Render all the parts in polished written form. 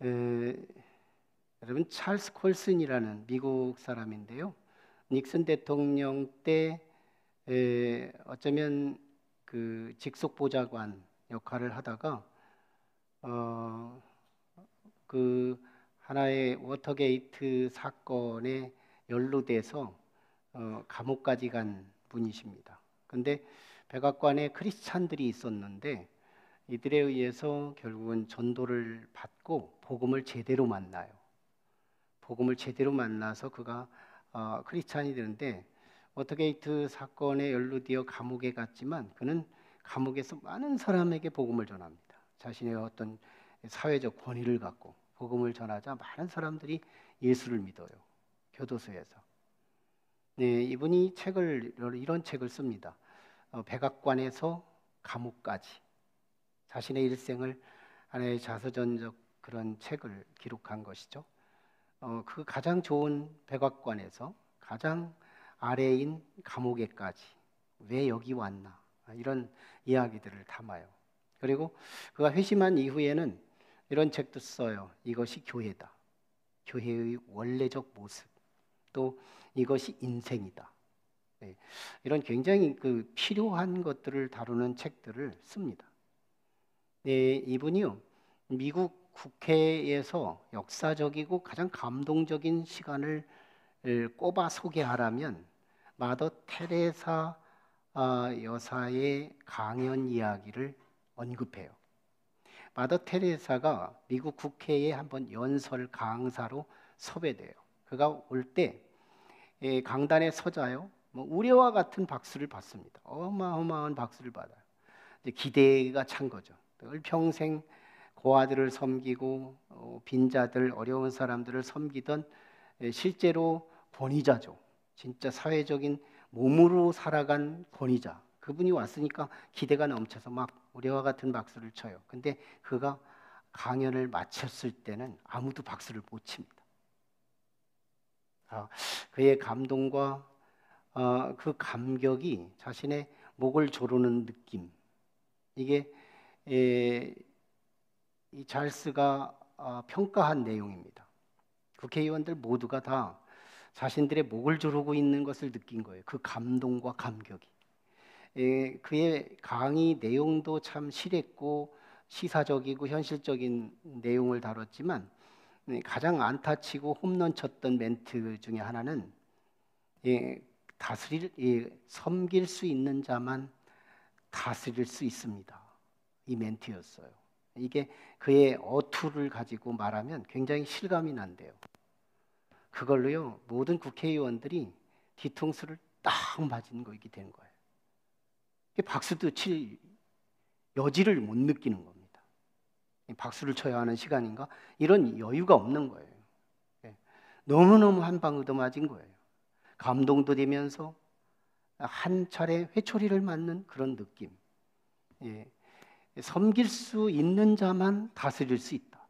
에, 여러분 찰스 콜슨이라는 미국 사람인데요. 닉슨 대통령 때 어쩌면 그 직속 보좌관 역할을 하다가 어, 그 하나의 워터게이트 사건에 연루돼서 감옥까지 간 분이십니다. 근데 백악관에 크리스찬들이 있었는데 이들에 의해서 결국은 전도를 받고 복음을 제대로 만나요. 복음을 제대로 만나서 그가 크리스찬이 되는데 워터게이트 사건에 연루되어 감옥에 갔지만 그는 감옥에서 많은 사람에게 복음을 전합니다. 자신의 어떤 사회적 권위를 갖고 복음을 전하자 많은 사람들이 예수를 믿어요. 교도소에서. 네, 이분이 이런 책을 씁니다. 백악관에서 감옥까지 자신의 일생을 하나의 자서전적 그런 책을 기록한 것이죠. 그 가장 좋은 백악관에서 가장 아래인 감옥에까지 왜 여기 왔나 이런 이야기들을 담아요. 그리고 그가 회심한 이후에는 이런 책도 써요. 이것이 교회다. 교회의 원래적 모습. 또 이것이 인생이다. 네, 이런 굉장히 그 필요한 것들을 다루는 책들을 씁니다. 네, 이분이요 미국 국회에서 역사적이고 가장 감동적인 시간을 꼽아 소개하라면 마더 테레사 여사의 강연 이야기를 언급해요. 마더 테레사가 미국 국회에 한번 연설 강사로 섭외돼요. 그가 올 때 강단에 서자요. 뭐 우레와 같은 박수를 받습니다. 어마어마한 박수를 받아요. 이제 기대가 찬 거죠. 늘 평생 고아들을 섬기고 빈자들, 어려운 사람들을 섬기던 실제로 권위자죠. 진짜 사회적인 몸으로 살아간 권위자. 그분이 왔으니까 기대가 넘쳐서 막 우리와 같은 박수를 쳐요. 근데 그가 강연을 마쳤을 때는 아무도 박수를 못 칩니다. 그의 감동과 그 감격이 자신의 목을 조르는 느낌. 이게 이 찰스가 평가한 내용입니다. 국회의원들 모두가 다 자신들의 목을 조르고 있는 것을 느낀 거예요. 그 감동과 감격이. 그의 강의 내용도 참 실했고 시사적이고 현실적인 내용을 다뤘지만 가장 안타치고 홈런 쳤던 멘트 중에 하나는 섬길 수 있는 자만 다스릴 수 있습니다. 이 멘트였어요. 이게 그의 어투를 가지고 말하면 굉장히 실감이 난대요. 그걸로요 모든 국회의원들이 뒤통수를 딱 맞은 거 이게 된 거예요. 박수도 칠 여지를 못 느끼는 겁니다. 박수를 쳐야 하는 시간인가? 이런 여유가 없는 거예요. 너무너무 한 방 얻어맞은 거예요. 감동도 되면서 한 차례 회초리를 맞는 그런 느낌. 섬길 수 있는 자만 다스릴 수 있다.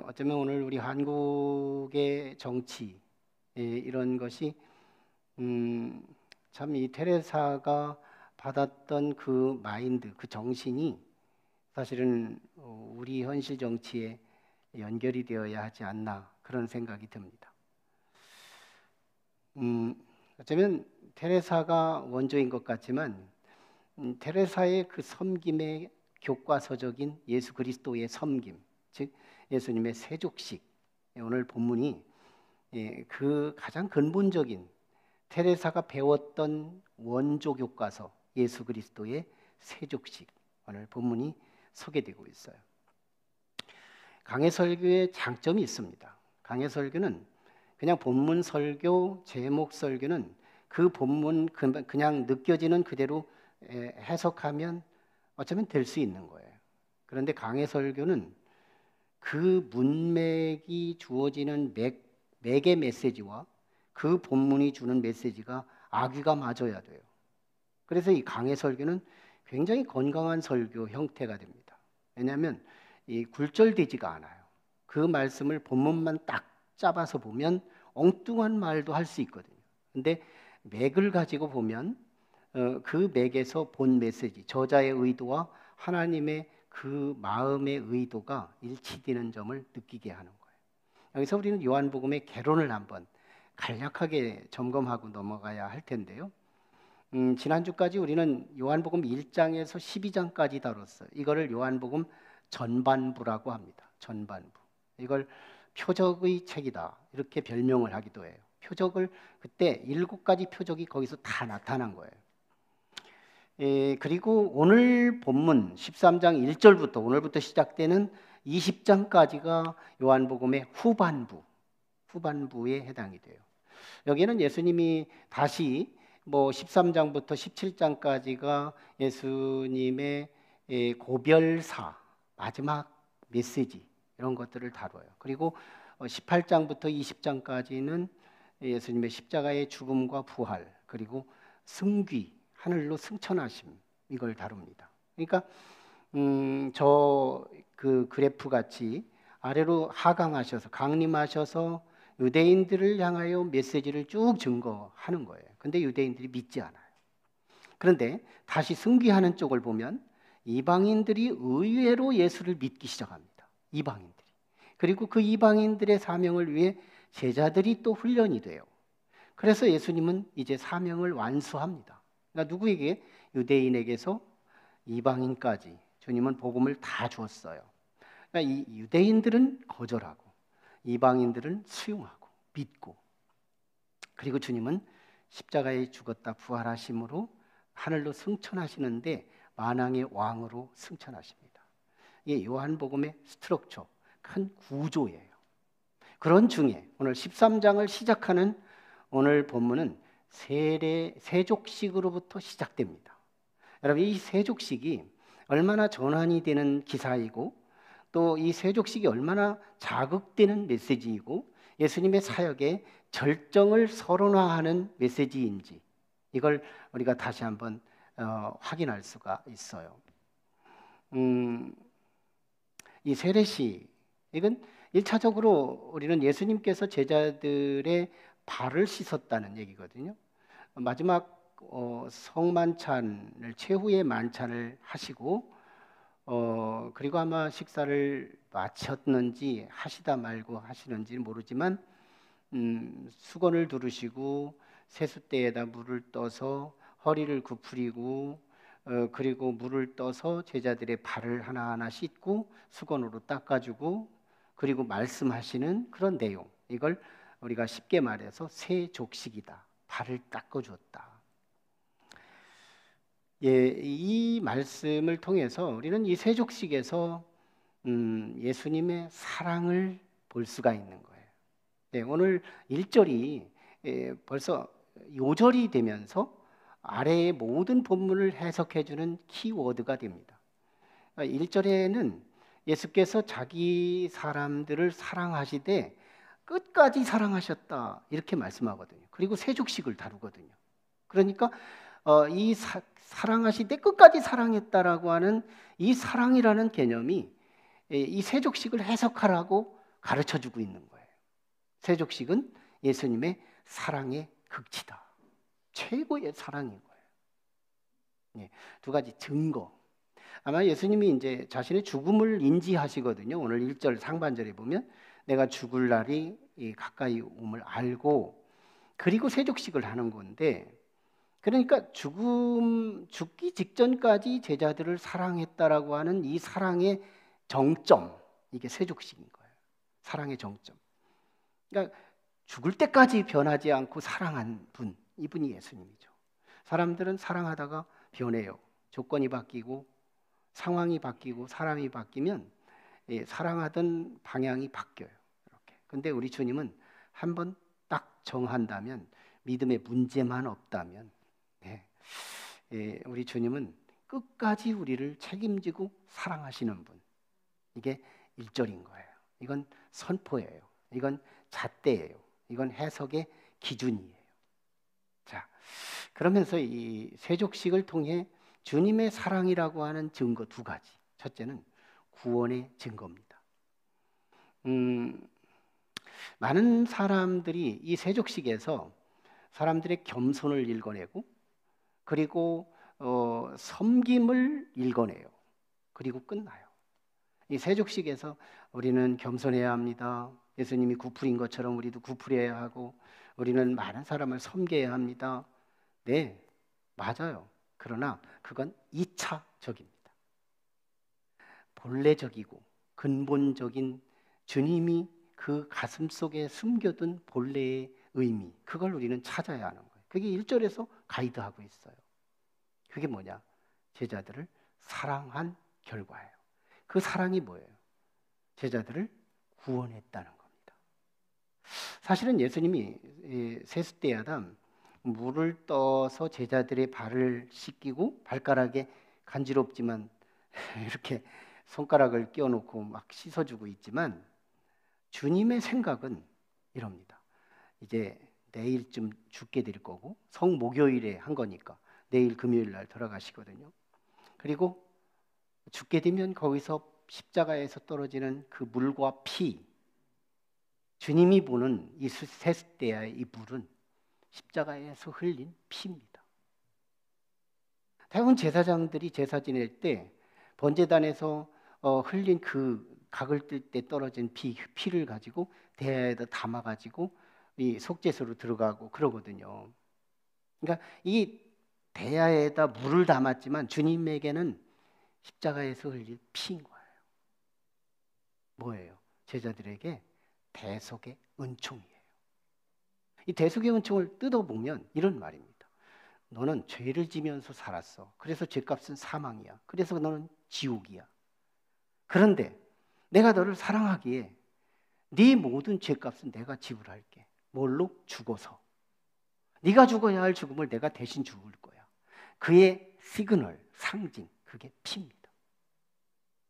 어쩌면 오늘 우리 한국의 정치 이런 것이 참 이 테레사가 받았던 그 마인드, 그 정신이 사실은 우리 현실 정치에 연결이 되어야 하지 않나 그런 생각이 듭니다. 어쩌면 테레사가 원조인 것 같지만 테레사의 그 섬김의 교과서적인 예수 그리스도의 섬김, 즉 예수님의 세족식, 오늘 본문이 그 가장 근본적인 테레사가 배웠던 원조 교과서 예수 그리스도의 세족식, 오늘 본문이 소개되고 있어요. 강해 설교의 장점이 있습니다. 강해 설교는 그냥 본문 설교, 제목 설교는 그 본문 그냥 느껴지는 그대로 해석하면 어쩌면 될 수 있는 거예요. 그런데 강해 설교는 그 문맥이 주어지는 맥의 메시지와 그 본문이 주는 메시지가 아귀가 맞아야 돼요. 그래서 이 강해 설교는 굉장히 건강한 설교 형태가 됩니다. 왜냐하면 이 굴절되지가 않아요. 그 말씀을 본문만 딱 잡아서 보면 엉뚱한 말도 할 수 있거든요. 근데 맥을 가지고 보면 그 맥에서 본 메시지, 저자의 의도와 하나님의 그 마음의 의도가 일치되는 점을 느끼게 하는 거예요. 여기서 우리는 요한복음의 개론을 한번 간략하게 점검하고 넘어가야 할 텐데요. 지난주까지 우리는 요한복음 1장에서 12장까지 다뤘어요. 이거를 요한복음 전반부라고 합니다. 전반부. 이걸 표적의 책이다 이렇게 별명을 하기도 해요. 표적을 그때 7가지 표적이 거기서 다 나타난 거예요. 그리고 오늘 본문 13장 1절부터 오늘부터 시작되는 20장까지가 요한복음의 후반부에 해당이 돼요. 여기는 예수님이 다시 13장부터 17장까지가 예수님의 고별사, 마지막 메시지 이런 것들을 다뤄요. 그리고 18장부터 20장까지는 예수님의 십자가의 죽음과 부활, 그리고 승귀, 하늘로 승천하심 이걸 다룹니다. 그러니까 그 그래프 같이 아래로 하강하셔서 강림하셔서 유대인들을 향하여 메시지를 쭉 증거하는 거예요. 근데 유대인들이 믿지 않아요. 그런데 다시 승귀하는 쪽을 보면 이방인들이 의외로 예수를 믿기 시작합니다. 이방인들이. 그리고 그 이방인들의 사명을 위해 제자들이 또 훈련이 돼요. 그래서 예수님은 이제 사명을 완수합니다. 그러니까 누구에게? 유대인에게서 이방인까지 주님은 복음을 다 주었어요. 그러니까 이 유대인들은 거절하고 이방인들은 수용하고 믿고, 그리고 주님은 십자가에 죽었다 부활하심으로 하늘로 승천하시는데 만왕의 왕으로 승천하십니다. 이게 요한복음의 스트럭처, 큰 구조예요. 그런 중에 오늘 13장을 시작하는 오늘 본문은 세족식으로부터 시작됩니다. 여러분, 이 세족식이 얼마나 전환이 되는 기사이고 또 이 세족식이 얼마나 자극되는 메시지이고 예수님의 사역의 절정을 서론화하는 메시지인지 이걸 우리가 다시 한번 확인할 수가 있어요. 이 세례식, 이건 1차적으로 우리는 예수님께서 제자들의 발을 씻었다는 얘기거든요. 마지막 성만찬을, 최후의 만찬을 하시고 그리고 아마 식사를 마쳤는지 하시다 말고 하시는지 모르지만 수건을 두르시고 세숫대에다 물을 떠서 허리를 구부리고 그리고 물을 떠서 제자들의 발을 하나하나 씻고 수건으로 닦아주고 그리고 말씀하시는 그런 내용, 이걸 우리가 쉽게 말해서 세족식이다, 발을 닦아주었다. 이 말씀을 통해서 우리는 이 세족식에서 예수님의 사랑을 볼 수가 있는 거예요. 네, 오늘 1절이 벌써 요절이 되면서 아래의 모든 본문을 해석해주는 키워드가 됩니다. 1절에는 예수께서 자기 사람들을 사랑하시되 끝까지 사랑하셨다 이렇게 말씀하거든요. 그리고 세족식을 다루거든요. 그러니까 이 사랑하시되 끝까지 사랑했다라고 하는 이 사랑이라는 개념이 이 세족식을 해석하라고 가르쳐주고 있는 거예요. 세족식은 예수님의 사랑의 극치다, 최고의 사랑인 거예요. 두 가지 증거. 아마 예수님이 이제 자신의 죽음을 인지하시거든요. 오늘 1절 상반절에 보면 내가 죽을 날이 가까이 옴을 알고 그리고 세족식을 하는 건데, 그러니까 죽기 직전까지 제자들을 사랑했다라고 하는 이 사랑의 정점, 이게 세족식인 거예요. 사랑의 정점. 그러니까 죽을 때까지 변하지 않고 사랑한 분, 이분이 예수님이죠. 사람들은 사랑하다가 변해요. 조건이 바뀌고 상황이 바뀌고 사람이 바뀌면 사랑하던 방향이 바뀌어요. 이렇게. 근데 우리 주님은 한번 딱 정한다면, 믿음에 문제만 없다면 우리 주님은 끝까지 우리를 책임지고 사랑하시는 분. 이게 1절인 거예요. 이건 선포예요. 이건 잣대예요. 이건 해석의 기준이에요. 자, 그러면서 이 세족식을 통해 주님의 사랑이라고 하는 증거 두 가지. 첫째는 구원의 증거입니다. 많은 사람들이 이 세족식에서 사람들의 겸손을 읽어내고 그리고 섬김을 읽어내요. 그리고 끝나요. 이 세족식에서 우리는 겸손해야 합니다. 예수님이 구풀인 것처럼 우리도 구풀해야 하고, 우리는 많은 사람을 섬겨야 합니다. 네, 맞아요. 그러나 그건 2차적입니다. 본래적이고 근본적인 주님이 그 가슴 속에 숨겨둔 본래의 의미, 그걸 우리는 찾아야 하는 거예요. 그게 1절에서 가이드하고 있어요. 그게 뭐냐? 제자들을 사랑한 결과예요. 그 사랑이 뭐예요? 제자들을 구원했다는 겁니다. 사실은 예수님이 세숫대야다 물을 떠서 제자들의 발을 씻기고, 발가락에 간지럽지만 이렇게 손가락을 끼워놓고 막 씻어주고 있지만, 주님의 생각은 이럽니다. 이제 내일쯤 죽게 될 거고, 성목요일에 한 거니까 내일 금요일 날 돌아가시거든요. 그리고 죽게 되면 거기서 십자가에서 떨어지는 그 물과 피, 주님이 보는 이 세숫대야의 이 물은 십자가에서 흘린 피입니다. 대부분 제사장들이 제사 지낼 때 번제단에서 흘린 그 각을 뜰 때 떨어진 피를 가지고 대야에다 담아가지고 이 속죄소로 들어가고 그러거든요. 그러니까 이 대야에다 물을 담았지만 주님에게는 십자가에서 흘린 피인 거예요. 뭐예요? 제자들에게 대속의 은총이에요. 이 대속의 은총을 뜯어보면 이런 말입니다. 너는 죄를 지면서 살았어. 그래서 죄값은 사망이야. 그래서 너는 지옥이야. 그런데 내가 너를 사랑하기에 네 모든 죄값은 내가 지불할게. 뭘로? 죽어서. 네가 죽어야 할 죽음을 내가 대신 죽을 거야. 그의 시그널, 상징, 그게 피입니다.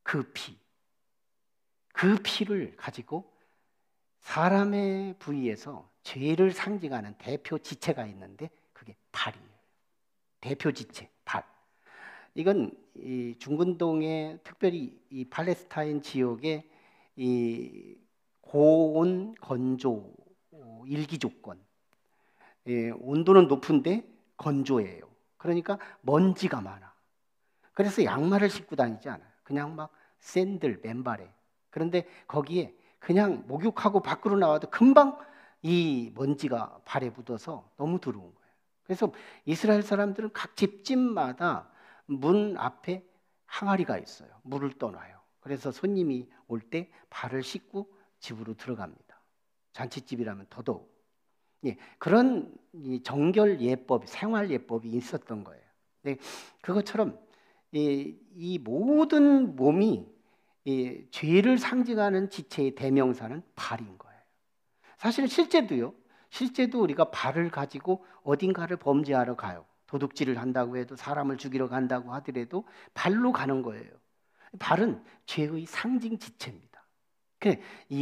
그 피. 그 피를 가지고 사람의 부위에서 죄를 상징하는 대표 지체가 있는데 그게 발이에요. 대표 지체, 발. 이건 이 중근동의 특별히 이 팔레스타인 지역의 이 고온 건조 일기 조건. 온도는 높은데 건조해요. 그러니까 먼지가 많아. 그래서 양말을 신고 다니지 않아요. 그냥 막 샌들, 맨발에. 그런데 거기에 그냥 목욕하고 밖으로 나와도 금방 이 먼지가 발에 묻어서 너무 더러운 거예요. 그래서 이스라엘 사람들은 각 집집마다 문 앞에 항아리가 있어요. 물을 떠놔요. 그래서 손님이 올 때 발을 씻고 집으로 들어갑니다. 잔치집이라면 더더욱. 예, 그런 정결 예법, 생활 예법이 있었던 거예요. 네, 그것처럼 이 모든 몸이 죄를 상징하는 지체의 대명사는 발인 거예요. 사실 실제도 우리가 발을 가지고 어딘가를 범죄하러 가요. 도둑질을 한다고 해도, 사람을 죽이러 간다고 하더라도 발로 가는 거예요. 발은 죄의 상징 지체입니다.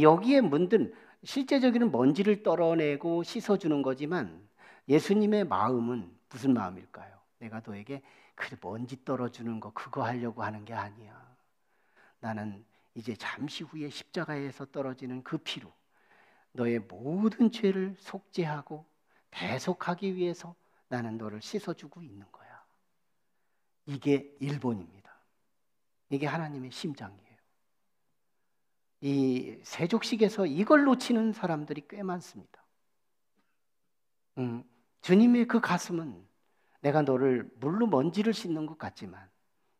여기에 문든 실제적인 먼지를 떨어내고 씻어주는 거지만, 예수님의 마음은 무슨 마음일까요? 내가 너에게 그 먼지 떨어주는 거 그거 하려고 하는 게 아니야. 나는 이제 잠시 후에 십자가에서 떨어지는 그 피로 너의 모든 죄를 속죄하고 대속하기 위해서 나는 너를 씻어주고 있는 거야. 이게 일본입니다. 이게 하나님의 심장이에요. 이 세족식에서 이걸 놓치는 사람들이 꽤 많습니다. 주님의 그 가슴은 내가 너를 물로 먼지를 씻는 것 같지만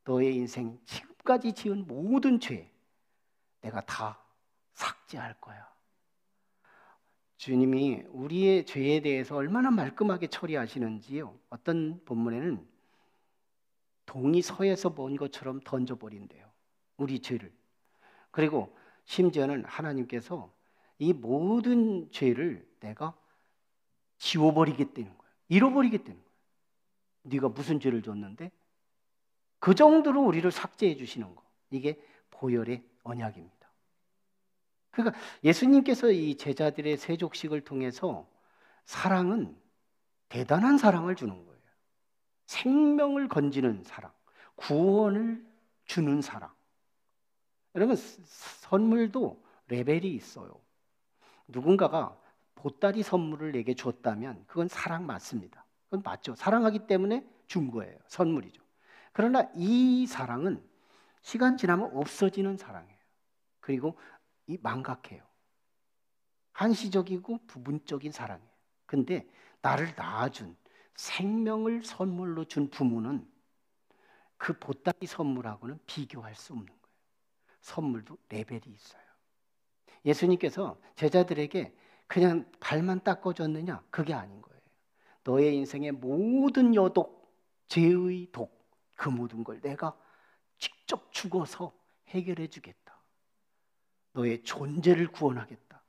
너의 인생 지금까지 지은 모든 죄 내가 다 삭제할 거야. 주님이 우리의 죄에 대해서 얼마나 말끔하게 처리하시는지요. 어떤 본문에는 동이 서에서 먼 것처럼 던져버린대요. 우리 죄를. 그리고 심지어는 하나님께서 이 모든 죄를 내가 지워버리겠다는 거예요. 잃어버리겠다는 거예요. 네가 무슨 죄를 졌는데? 그 정도로 우리를 삭제해 주시는 거. 이게 보혈의 언약입니다. 그러니까 예수님께서 이 제자들의 세족식을 통해서 사랑은 대단한 사랑을 주는 거예요. 생명을 건지는 사랑, 구원을 주는 사랑. 여러분, 선물도 레벨이 있어요. 누군가가 보따리 선물을 내게 줬다면 그건 사랑 맞습니다. 그건 맞죠. 사랑하기 때문에 준 거예요. 선물이죠. 그러나 이 사랑은 시간 지나면 없어지는 사랑이에요. 그리고 이 망각해요. 한시적이고 부분적인 사랑이에요. 근데 나를 낳아준, 생명을 선물로 준 부모는 그 보따리 선물하고는 비교할 수 없는 거예요. 선물도 레벨이 있어요. 예수님께서 제자들에게 그냥 발만 닦아줬느냐? 그게 아닌 거예요. 너의 인생의 모든 여독, 죄의 독, 그 모든 걸 내가 직접 죽어서 해결해 주겠다. 너의 존재를 구원하겠다.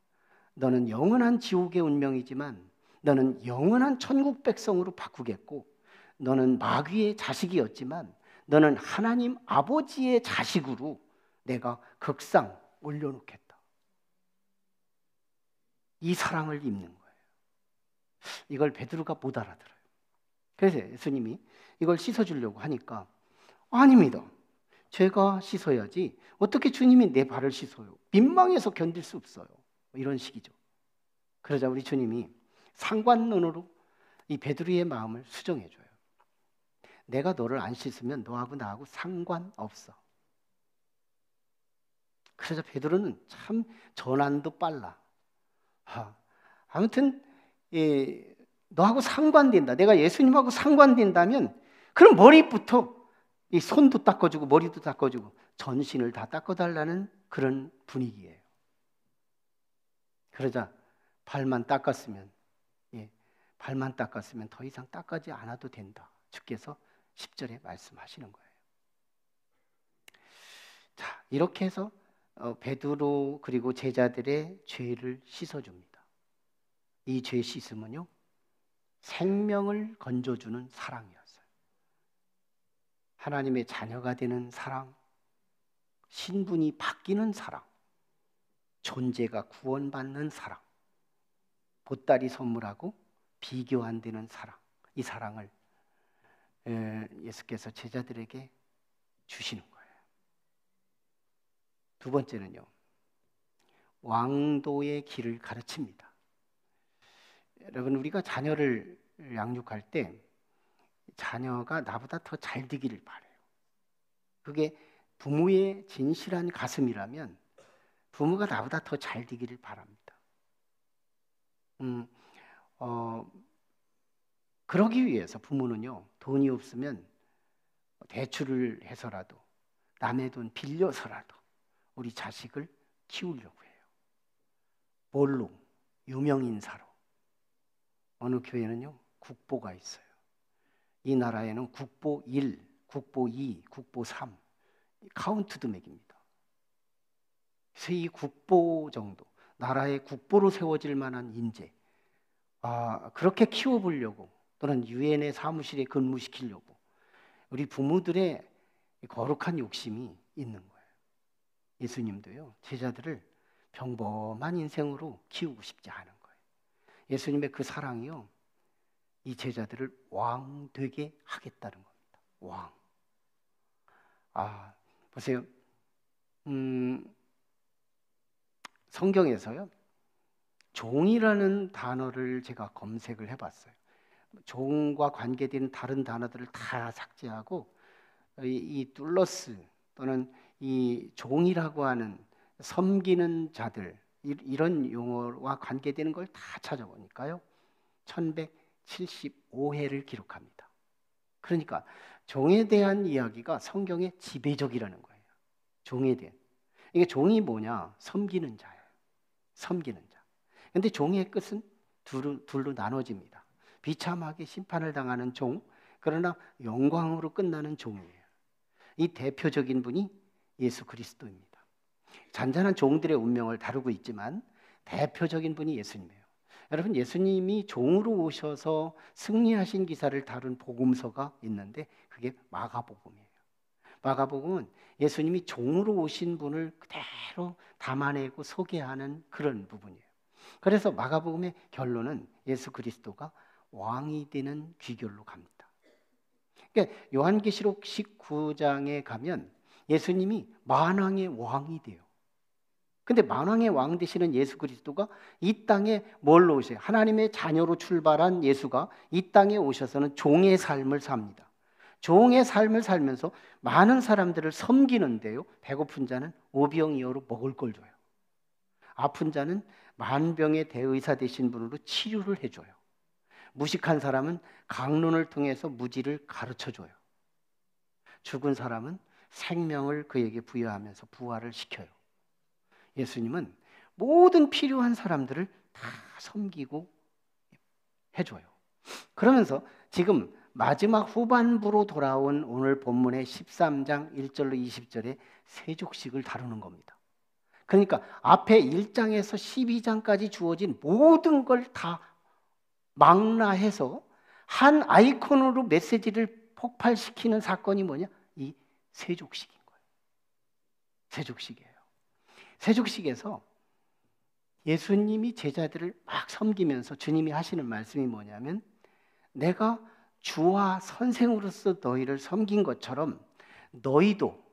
너는 영원한 지옥의 운명이지만 너는 영원한 천국 백성으로 바꾸겠고, 너는 마귀의 자식이었지만 너는 하나님 아버지의 자식으로 내가 극상 올려놓겠다. 이 사랑을 입는 거예요. 이걸 베드로가 못 알아들어요. 그래서 예수님이 이걸 씻어주려고 하니까 아닙니다. 제가 씻어야지 어떻게 주님이 내 발을 씻어요? 민망해서 견딜 수 없어요. 이런 식이죠. 그러자 우리 주님이 상관론으로 이 베드로의 마음을 수정해줘요. 내가 너를 안 씻으면 너하고 나하고 상관없어. 그래서 베드로는 참 전환도 빨라. 아무튼 너하고 상관된다. 내가 예수님하고 상관된다면 그럼 머리부터 이 손도 닦아주고 머리도 닦아주고 전신을 다 닦아달라는 그런 분위기예요. 그러자 발만 닦았으면 더 이상 닦아지 않아도 된다. 주께서 10절에 말씀하시는 거예요. 자, 이렇게 해서 베드로 그리고 제자들의 죄를 씻어줍니다. 이 죄 씻음은요, 생명을 건져주는 사랑이었어요. 하나님의 자녀가 되는 사랑, 신분이 바뀌는 사랑, 존재가 구원받는 사랑, 보따리 선물하고 비교 안 되는 사랑, 이 사랑을 예수께서 제자들에게 주시는 거예요. 두 번째는요, 왕도의 길을 가르칩니다. 여러분, 우리가 자녀를 양육할 때 자녀가 나보다 더 잘 되기를 바라요. 그게 부모의 진실한 가슴이라면 부모가 나보다 더 잘 되기를 바랍니다. 그러기 위해서 부모는요, 돈이 없으면 대출을 해서라도 남의 돈 빌려서라도 우리 자식을 키우려고 해요. 뭘로? 유명인사로. 어느 교회는요, 국보가 있어요. 이 나라에는 국보 1, 국보 2, 국보 3 카운트도 맥입니다. 그래서 이 국보 정도, 나라의 국보로 세워질 만한 인재, 그렇게 키워보려고 또는 유엔의 사무실에 근무시키려고 우리 부모들의 거룩한 욕심이 있는 거예요. 예수님도요, 제자들을 평범한 인생으로 키우고 싶지 않은 거예요. 예수님의 그 사랑이요, 이 제자들을 왕 되게 하겠다는 겁니다. 왕. 보세요. 성경에서요, 종이라는 단어를 제가 검색을 해봤어요. 종과 관계된 다른 단어들을 다 삭제하고 이 둘러스 또는 이 종이라고 하는 섬기는 자들, 이런 용어와 관계되는 걸 다 찾아보니까요, 1175회를 기록합니다. 그러니까 종에 대한 이야기가 성경의 지배적이라는 거예요. 종에 대한. 이게 종이 뭐냐? 섬기는 자예요. 섬기는 자. 근데 종의 끝은 둘로 나눠집니다. 비참하게 심판을 당하는 종, 그러나 영광으로 끝나는 종이에요. 이 대표적인 분이 예수 그리스도입니다. 잔잔한 종들의 운명을 다루고 있지만 대표적인 분이 예수님이에요. 여러분, 예수님이 종으로 오셔서 승리하신 기사를 다룬 복음서가 있는데 그게 마가복음이에요. 마가복음은 예수님이 종으로 오신 분을 그대로 담아내고 소개하는 그런 부분이에요. 그래서 마가복음의 결론은 예수 그리스도가 왕이 되는 귀결로 갑니다. 그러니까 요한계시록 19장에 가면 예수님이 만왕의 왕이 돼요. 근데 만왕의 왕 되시는 예수 그리스도가 이 땅에 뭘로 오세요? 하나님의 자녀로 출발한 예수가 이 땅에 오셔서는 종의 삶을 삽니다. 종의 삶을 살면서 많은 사람들을 섬기는데요, 배고픈 자는 오병이어로 먹을 걸 줘요. 아픈 자는 만병의 대의사 되신 분으로 치료를 해줘요. 무식한 사람은 강론을 통해서 무지를 가르쳐줘요. 죽은 사람은 생명을 그에게 부여하면서 부활을 시켜요. 예수님은 모든 필요한 사람들을 다 섬기고 해줘요. 그러면서 지금 마지막 후반부로 돌아온 오늘 본문의 13장 1절로 20절의 세족식을 다루는 겁니다. 그러니까 앞에 1장에서 12장까지 주어진 모든 걸 다 망라해서 한 아이콘으로 메시지를 폭발시키는 사건이 뭐냐? 이 세족식인 거예요. 세족식이에요. 세족식에서 예수님이 제자들을 막 섬기면서 주님이 하시는 말씀이 뭐냐면, 내가 주와 선생으로서 너희를 섬긴 것처럼 너희도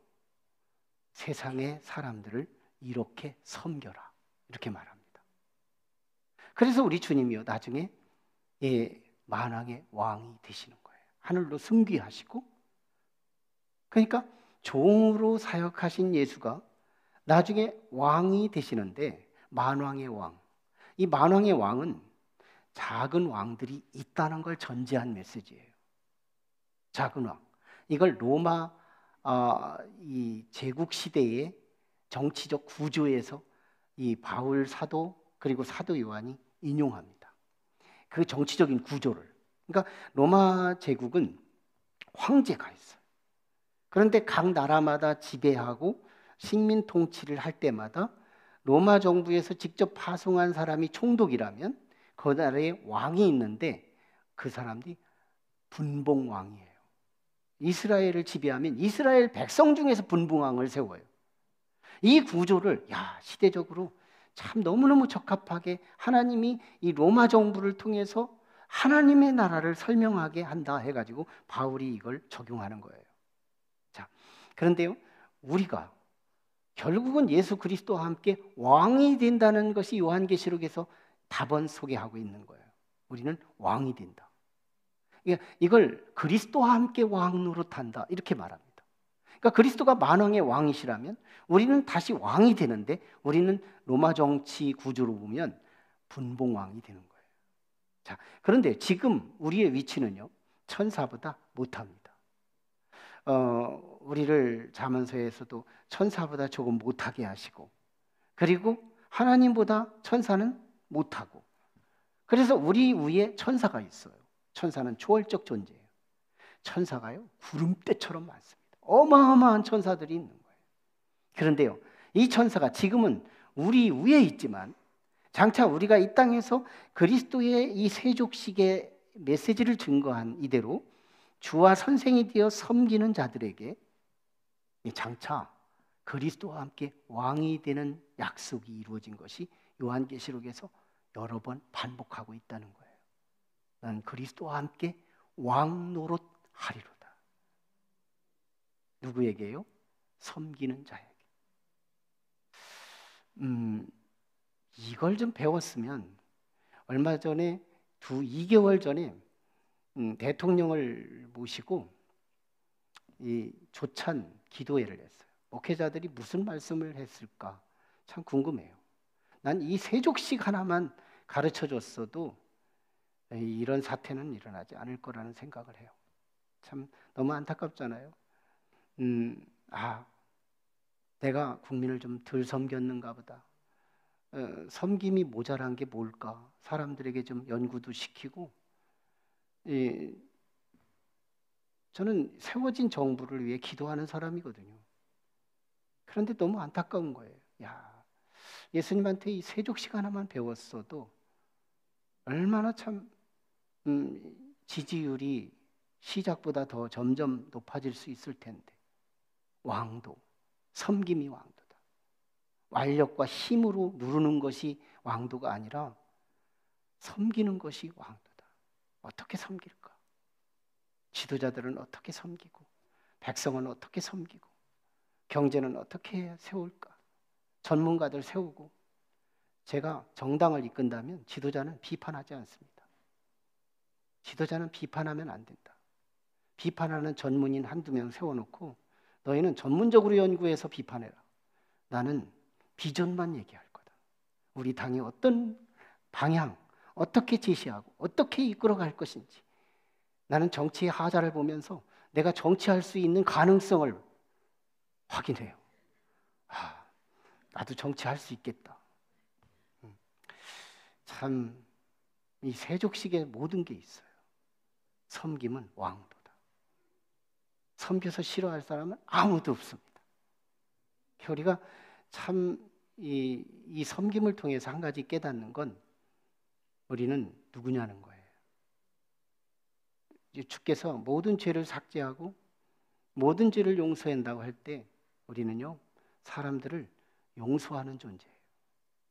세상의 사람들을 이렇게 섬겨라, 이렇게 말합니다. 그래서 우리 주님이요, 나중에 만왕의 왕이 되시는 거예요. 하늘로 승귀하시고, 그러니까 종으로 사역하신 예수가 나중에 왕이 되시는데, 만왕의 왕, 이 만왕의 왕은 작은 왕들이 있다는 걸 전제한 메시지예요. 작은 왕, 이걸 로마 이 제국 시대의 정치적 구조에서 이 바울 사도 그리고 사도 요한이 인용합니다. 그 정치적인 구조를. 그러니까 로마 제국은 황제가 있어요. 그런데 각 나라마다 지배하고 식민 통치를 할 때마다 로마 정부에서 직접 파송한 사람이 총독이라면 그 나라에 왕이 있는데 그 사람들이 분봉왕이에요. 이스라엘을 지배하면 이스라엘 백성 중에서 분봉왕을 세워요. 이 구조를 시대적으로 참 너무너무 적합하게 하나님이 이 로마 정부를 통해서 하나님의 나라를 설명하게 한다 해가지고 바울이 이걸 적용하는 거예요. 자, 그런데요, 우리가 결국은 예수 그리스도와 함께 왕이 된다는 것이 요한계시록에서 답은 소개하고 있는 거예요. 우리는 왕이 된다. 이걸 그리스도와 함께 왕 노릇한다, 이렇게 말합니다. 그러니까 그리스도가 만왕의 왕이시라면 우리는 다시 왕이 되는데, 우리는 로마 정치 구조로 보면 분봉왕이 되는 거예요. 자, 그런데 지금 우리의 위치는요, 천사보다 못합니다. 우리를 잠언서에서도 천사보다 조금 못하게 하시고, 그리고 하나님보다 천사는 못하고, 그래서 우리 위에 천사가 있어요. 천사는 초월적 존재예요. 천사가요, 구름대처럼 많습니다. 어마어마한 천사들이 있는 거예요. 그런데요, 이 천사가 지금은 우리 위에 있지만 장차 우리가 이 땅에서 그리스도의 이 세족식의 메시지를 증거한 이대로 주와 선생이 되어 섬기는 자들에게 장차 그리스도와 함께 왕이 되는 약속이 이루어진 것이 요한계시록에서 여러 번 반복하고 있다는 거예요. 난 그리스도와 함께 왕 노릇하리로다. 누구에게요? 섬기는 자에게. 이걸 좀 배웠으면, 얼마 전에 2개월 전에 대통령을 모시고 이 조찬 기도회를 했어요. 목회자들이 무슨 말씀을 했을까 참 궁금해요. 난 이 세족식 하나만 가르쳐줬어도 이런 사태는 일어나지 않을 거라는 생각을 해요. 참 너무 안타깝잖아요. 내가 국민을 좀 덜 섬겼는가 보다. 섬김이 모자란 게 뭘까? 사람들에게 좀 연구도 시키고, 저는 세워진 정부를 위해 기도하는 사람이거든요. 그런데 너무 안타까운 거예요. 예수님한테 이 세족식 하나만 배웠어도 얼마나 참 지지율이 시작보다 더 점점 높아질 수 있을 텐데, 왕도, 섬김이 왕도다. 완력과 힘으로 누르는 것이 왕도가 아니라 섬기는 것이 왕도다. 어떻게 섬길까? 지도자들은 어떻게 섬기고, 백성은 어떻게 섬기고, 경제는 어떻게 세울까? 전문가들 세우고. 제가 정당을 이끈다면 지도자는 비판하지 않습니다. 지도자는 비판하면 안 된다. 비판하는 전문인 한두 명 세워놓고 너희는 전문적으로 연구해서 비판해라. 나는 비전만 얘기할 거다. 우리 당이 어떤 방향, 어떻게 제시하고 어떻게 이끌어갈 것인지. 나는 정치의 하자를 보면서 내가 정치할 수 있는 가능성을 확인해요. 나도 정치할 수 있겠다. 참, 이 세족식에 모든 게 있어요. 섬김은 왕도다. 섬겨서 싫어할 사람은 아무도 없습니다. 우리가 참 이 섬김을 통해서 한 가지 깨닫는 건 우리는 누구냐는 거예요. 주께서 모든 죄를 삭제하고 모든 죄를 용서한다고 할 때 우리는요, 사람들을 용서하는 존재예요.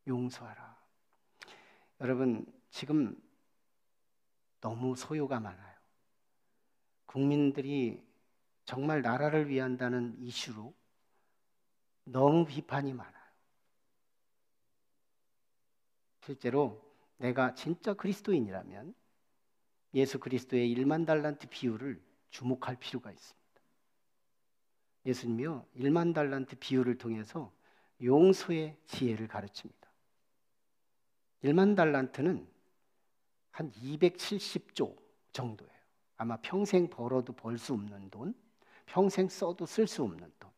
용서하라. 여러분, 지금 너무 소요가 많아요. 국민들이 정말 나라를 위한다는 이슈로 너무 비판이 많아요. 실제로 내가 진짜 그리스도인이라면 예수 그리스도의 1만 달란트 비유를 주목할 필요가 있습니다. 예수님이요, 1만 달란트 비유를 통해서 용서의 지혜를 가르칩니다. 1만 달란트는 한 270조 정도예요. 아마 평생 벌어도 벌 수 없는 돈, 평생 써도 쓸 수 없는 돈.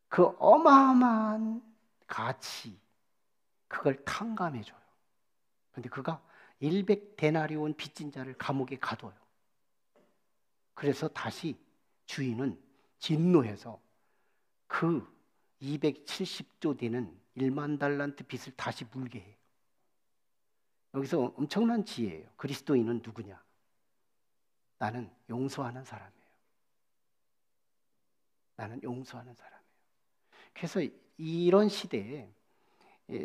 그 어마어마한 가치, 그걸 탕감해줘요. 그런데 그가 100데나리온 빚진 자를 감옥에 가둬요. 그래서 다시 주인은 진노해서 그 270조 되는 1만 달란트 빚을 다시 물게 해요. 여기서 엄청난 지혜예요. 그리스도인은 누구냐? 나는 용서하는 사람이에요. 나는 용서하는 사람이에요. 그래서 이런 시대에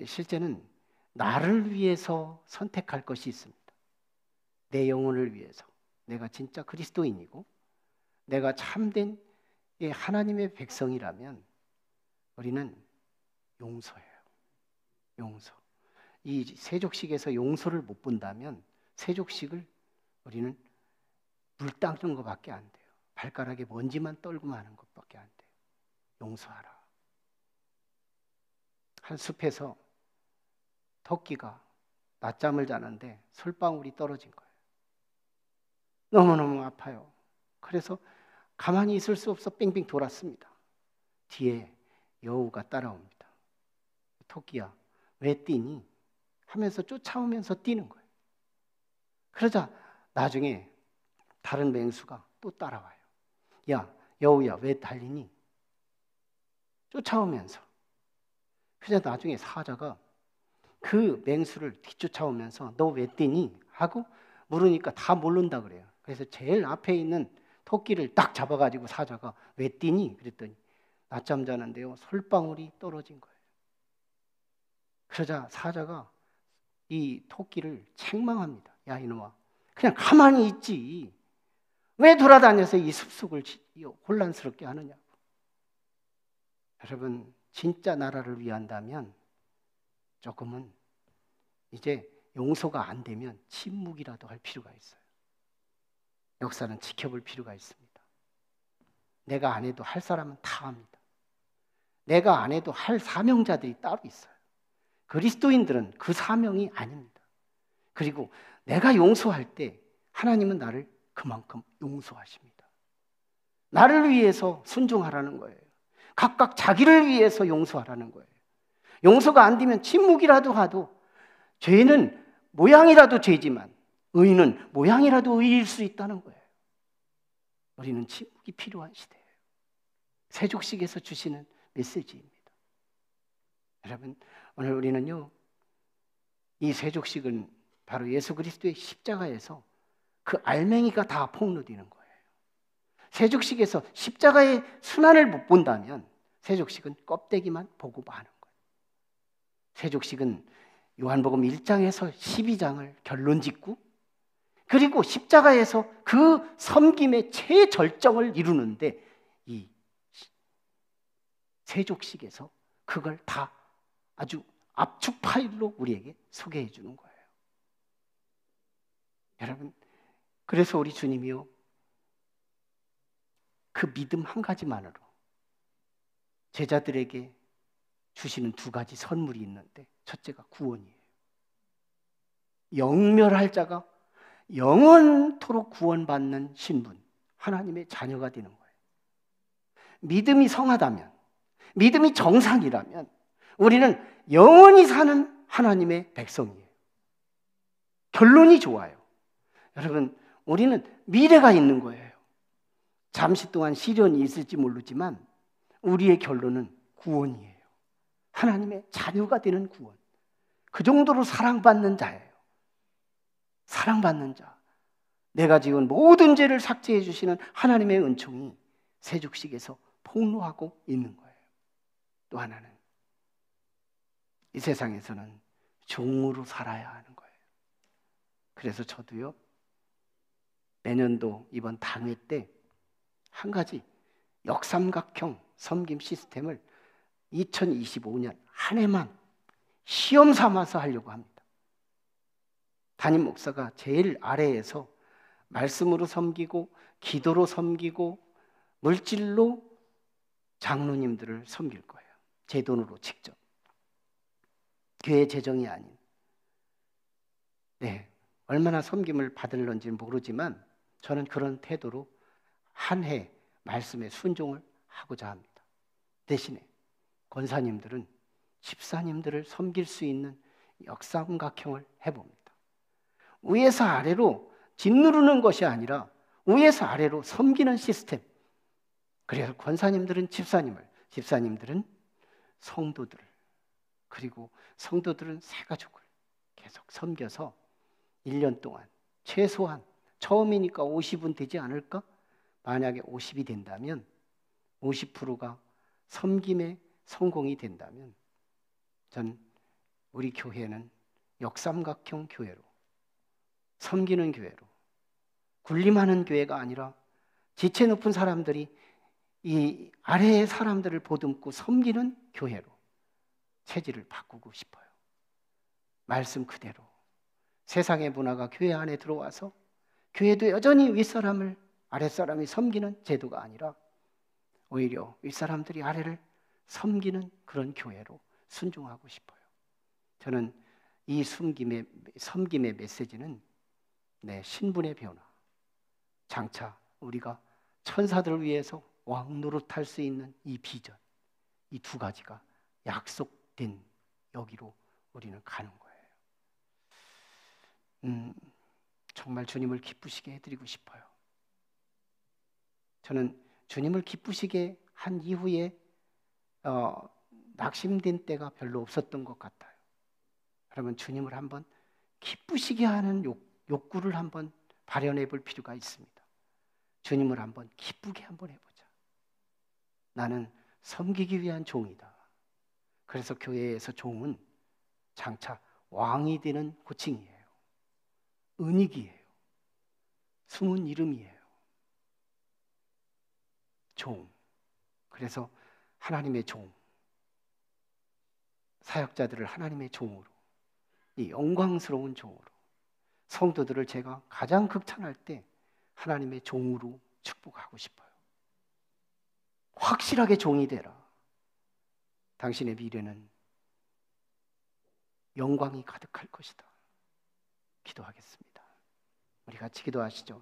실제는 나를 위해서 선택할 것이 있습니다. 내 영혼을 위해서. 내가 진짜 그리스도인이고 내가 참된 하나님의 백성이라면 우리는 용서해요. 용서. 이 세족식에서 용서를 못 본다면 세족식을 우리는 물 닦는 것밖에 안 돼요. 발가락에 먼지만 떨고 마는 것밖에 안 돼요. 용서하라. 한 숲에서 토끼가 낮잠을 자는데 솔방울이 떨어진 거예요. 너무너무 아파요. 그래서 가만히 있을 수 없어 뺑뺑 돌았습니다. 뒤에 여우가 따라옵니다. 토끼야, 왜 뛰니? 하면서 쫓아오면서 뛰는 거예요. 그러자 나중에 다른 맹수가 또 따라와요. 야, 여우야, 왜 달리니? 쫓아오면서. 그러자 나중에 사자가 그 맹수를 뒤쫓아오면서 너 왜 뛰니? 하고 물으니까 다 모른다 그래요. 그래서 제일 앞에 있는 토끼를 딱 잡아가지고 사자가 왜 뛰니? 그랬더니 낮잠 자는데요, 솔방울이 떨어진 거예요. 그러자 사자가 이 토끼를 책망합니다. 야, 이놈아, 그냥 가만히 있지. 왜 돌아다녀서 이 숲속을 혼란스럽게 하느냐고. 여러분, 진짜 나라를 위한다면 조금은 이제 용서가 안 되면 침묵이라도 할 필요가 있어요. 역사는 지켜볼 필요가 있습니다. 내가 안 해도 할 사람은 다 합니다. 내가 안 해도 할 사명자들이 따로 있어요. 그리스도인들은 그 사명이 아닙니다. 그리고 내가 용서할 때 하나님은 나를 그만큼 용서하십니다. 나를 위해서 순종하라는 거예요. 각각 자기를 위해서 용서하라는 거예요. 용서가 안 되면 침묵이라도 하도 죄는 모양이라도 죄지만 의는 모양이라도 의일 수 있다는 거예요. 우리는 침묵이 필요한 시대예요. 세족식에서 주시는 메시지입니다. 여러분, 오늘 우리는요, 이 세족식은 바로 예수 그리스도의 십자가에서 그 알맹이가 다 폭로되는 거예요. 세족식에서 십자가의 순환을 못 본다면 세족식은 껍데기만 보고 마는 거예요. 세족식은 요한복음 1장에서 12장을 결론 짓고 그리고 십자가에서 그 섬김의 최절정을 이루는데 이 세족식에서 그걸 다 아주 압축 파일로 우리에게 소개해 주는 거예요. 여러분, 그래서 우리 주님이요, 그 믿음 한 가지만으로 제자들에게 주시는 두 가지 선물이 있는데, 첫째가 구원이에요. 영멸할 자가 영원토록 구원받는 신분, 하나님의 자녀가 되는 거예요. 믿음이 성하다면, 믿음이 정상이라면 우리는 영원히 사는 하나님의 백성이에요. 결론이 좋아요. 여러분, 우리는 미래가 있는 거예요. 잠시 동안 시련이 있을지 모르지만 우리의 결론은 구원이에요. 하나님의 자녀가 되는 구원. 그 정도로 사랑받는 자예요. 사랑받는 자. 내가 지은 모든 죄를 삭제해 주시는 하나님의 은총이 세죽식에서 폭로하고 있는 거예요. 또 하나는 이 세상에서는 종으로 살아야 하는 거예요. 그래서 저도요, 내년도 이번 당회 때 한 가지 역삼각형 섬김 시스템을 2025년 한 해만 시험 삼아서 하려고 합니다. 담임 목사가 제일 아래에서 말씀으로 섬기고 기도로 섬기고 물질로 장로님들을 섬길 거예요. 제 돈으로 직접. 교회 재정이 아닌. 네, 얼마나 섬김을 받을런지는 모르지만 저는 그런 태도로 한 해 말씀에 순종을 하고자 합니다. 대신에 권사님들은 집사님들을 섬길 수 있는 역삼각형을 해봅니다. 위에서 아래로 짓누르는 것이 아니라 위에서 아래로 섬기는 시스템. 그래서 권사님들은 집사님을, 집사님들은 성도들을, 그리고 성도들은 새가족을 계속 섬겨서 1년 동안 최소한 처음이니까 50은 되지 않을까? 만약에 50이 된다면 50%가 섬김에 성공이 된다면 전 우리 교회는 역삼각형 교회로, 섬기는 교회로, 군림하는 교회가 아니라 지체 높은 사람들이 이 아래의 사람들을 보듬고 섬기는 교회로 체질을 바꾸고 싶어요. 말씀 그대로 세상의 문화가 교회 안에 들어와서 교회도 여전히 윗사람을 아랫사람이 섬기는 제도가 아니라 오히려 윗사람들이 아래를 섬기는 그런 교회로 순종하고 싶어요. 저는 이 섬김의 메시지는 내 신분의 변화, 장차 우리가 천사들을 위해서 왕 노릇할 수 있는 이 비전, 이 두 가지가 약속된 여기로 우리는 가는 거예요. 정말 주님을 기쁘시게 해드리고 싶어요. 저는 주님을 기쁘시게 한 이후에 낙심된 때가 별로 없었던 것 같아요. 여러분, 주님을 한번 기쁘시게 하는 욕구를 한번 발현해 볼 필요가 있습니다. 주님을 한번 기쁘게 한번 해보자. 나는 섬기기 위한 종이다. 그래서 교회에서 종은 장차 왕이 되는 호칭이에요. 은익이에요. 숨은 이름이에요. 종. 그래서 하나님의 종, 사역자들을 하나님의 종으로, 이 영광스러운 종으로, 성도들을 제가 가장 극찬할 때 하나님의 종으로 축복하고 싶어요. 확실하게 종이 되라. 당신의 미래는 영광이 가득할 것이다. 기도하겠습니다. 우리 같이 기도하시죠.